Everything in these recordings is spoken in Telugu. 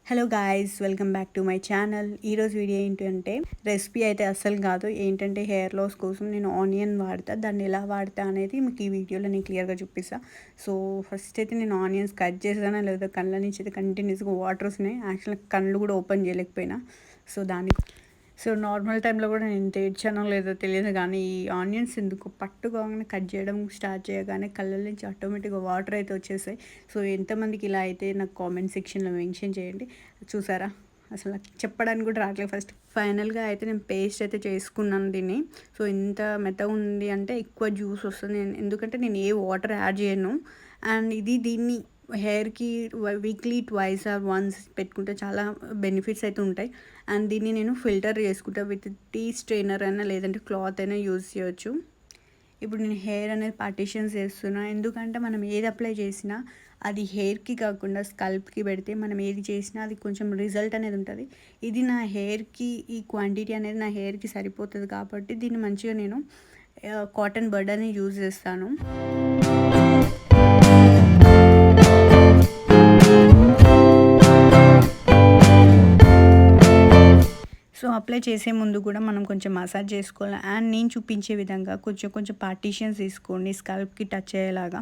Hello guys, welcome back to my channel. ఈరోజు వీడియో ఏంటంటే రెసిపీ అయితే అస్సలు కాదు. ఏంటంటే హెయిర్ లాస్ కోసం నేను ఆనియన్ వాడతా. దాన్ని ఎలా వాడతా అనేది మీకు ఈ వీడియోలో నేను క్లియర్గా చూపిస్తాను. సో ఫస్ట్ అయితే నేను ఆనియన్స్ కట్ చేసానా లేదా కళ్ళ నుంచి అయితే కంటిన్యూస్గా వాటర్ వస్తున్నాయి. యాక్చువల్గా కళ్ళు కూడా ఓపెన్ చేయలేకపోయినా. సో నార్మల్ టైంలో కూడా నేను ఇంత ఏడ్చానో లేదో తెలియదు, కానీ ఈ ఆనియన్స్ ఎందుకు పట్టుకోగానే కట్ చేయడం స్టార్ట్ చేయగానే కళ్ళ నుంచి ఆటోమేటిక్గా వాటర్ అయితే వచ్చేసాయి. సో ఎంతమందికి ఇలా అయితే నాకు కామెంట్ సెక్షన్లో మెన్షన్ చేయండి. చూసారా, అసలు నాకు చెప్పడానికి కూడా రావట్లేదు. ఫస్ట్ ఫైనల్గా అయితే నేను పేస్ట్ అయితే చేసుకున్నాను దీన్ని. సో ఇంత మెత్తగా ఉంది అంటే ఎక్కువ జ్యూస్ వస్తుంది, ఎందుకంటే నేను ఏ వాటర్ యాడ్ చేయను. అండ్ దీన్ని హెయిర్కి వీక్లీ ట్వైస్ ఆర్ వన్స్ పెట్టుకుంటే చాలా బెనిఫిట్స్ అయితే ఉంటాయి. అండ్ దీన్ని నేను ఫిల్టర్ చేసుకుంటా విత్ టీ స్ట్రైనర్ అయినా లేదంటే క్లాత్ అయినా యూజ్ చేయొచ్చు. ఇప్పుడు నేను హెయిర్ అనేది పార్టీషన్స్ చేస్తున్నా, ఎందుకంటే మనం ఏది అప్లై చేసినా అది హెయిర్కి కాకుండా స్కల్ప్కి పెడితే మనం ఏది చేసినా అది కొంచెం రిజల్ట్ అనేది ఉంటుంది. ఇది నా హెయిర్కి ఈ క్వాంటిటీ అనేది నా హెయిర్కి సరిపోతుంది కాబట్టి దీన్ని మంచిగా నేను కాటన్ బడ్ అని యూజ్ చేస్తాను. సో అప్లై చేసే ముందు కూడా మనం కొంచెం మసాజ్ చేసుకోవాలి. అండ్ నేను చూపించే విధంగా కొంచెం కొంచెం పార్టీషన్స్ తీసుకోండి, స్కాల్ప్కి టచ్ అయ్యేలాగా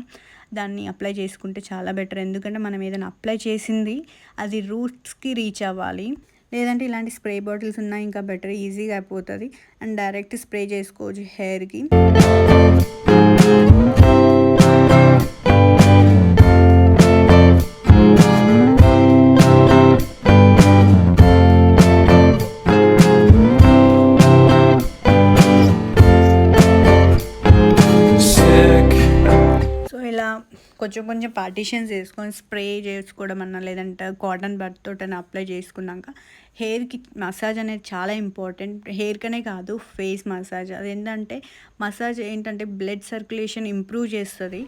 దాన్ని అప్లై చేసుకుంటే చాలా బెటర్. ఎందుకంటే మనం ఏదైనా అప్లై చేసింది అది రూట్స్కి రీచ్ అవ్వాలి. లేదంటే ఇలాంటి స్ప్రే బాటిల్స్ ఉన్నా ఇంకా బెటర్, ఈజీగా అయిపోతుంది. అండ్ డైరెక్ట్ స్ప్రే చేసుకోవచ్చు హెయిర్కి. కొంచెం కొంచెం పార్టీషన్స్ వేసుకొని స్ప్రే చేసుకోవడం అన్నా లేదంటే కాటన్ బడ్ తోటని అప్లై చేసుకున్నాక హెయిర్కి మసాజ్ అనేది చాలా ఇంపార్టెంట్. హెయిర్కనే కాదు, ఫేస్ మసాజ్. అది ఏంటంటే మసాజ్ ఏంటంటే బ్లడ్ సర్క్యులేషన్ ఇంప్రూవ్ చేస్తుంది.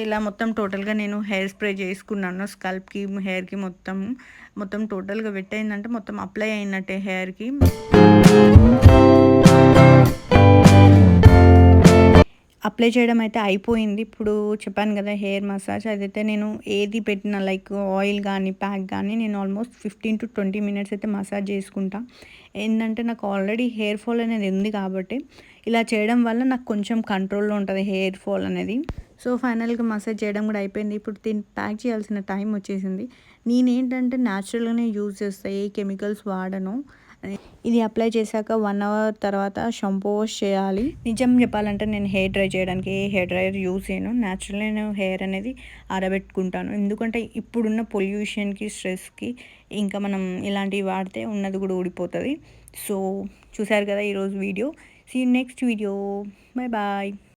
ఇలా మొత్తం టోటల్గా నేను హెయిర్ స్ప్రే చేసుకున్నాను స్కల్ప్కి, హెయిర్కి మొత్తం టోటల్గా వెట్ అయిందంటే మొత్తం అప్లై అయినట్టే హెయిర్కి. అప్లై చేయడం అయితే అయిపోయింది. ఇప్పుడు చెప్పాను కదా హెయిర్ మసాజ్, అదైతే నేను ఏది పెట్టిన లైక్ ఆయిల్ కానీ ప్యాక్ కానీ నేను ఆల్మోస్ట్ 15 to 20 minutes అయితే మసాజ్ చేసుకుంటా. ఏంటంటే నాకు ఆల్రెడీ హెయిర్ ఫాల్ అనేది ఉంది కాబట్టి ఇలా చేయడం వల్ల నాకు కొంచెం కంట్రోల్లో ఉంటుంది హెయిర్ ఫాల్ అనేది. సో ఫైనల్గా మసాజ్ చేయడం కూడా అయిపోయింది. ఇప్పుడు దీన్ని ప్యాక్ చేయాల్సిన టైం వచ్చేసింది. నేనేంటంటే న్యాచురల్గానే యూజ్ చేస్తాను, ఏ కెమికల్స్ వాడను. ఇది అప్లై చేశాక 1 hour తర్వాత షాంపూ వాష్ చేయాలి. నిజం చెప్పాలంటే నేను హెయిర్ డ్రై చేయడానికి ఏ హెయిర్ డ్రైయర్ యూజ్ చేయను. న్యాచురల్గా నేను హెయిర్ అనేది ఆరబెట్టుకుంటాను. ఎందుకంటే ఇప్పుడున్న పొల్యూషన్కి, స్ట్రెస్కి ఇంకా మనం ఇలాంటివి వాడితే ఉన్నది కూడా ఊడిపోతుంది. సో చూసారు కదా ఈరోజు video. See you next video. Bye bye.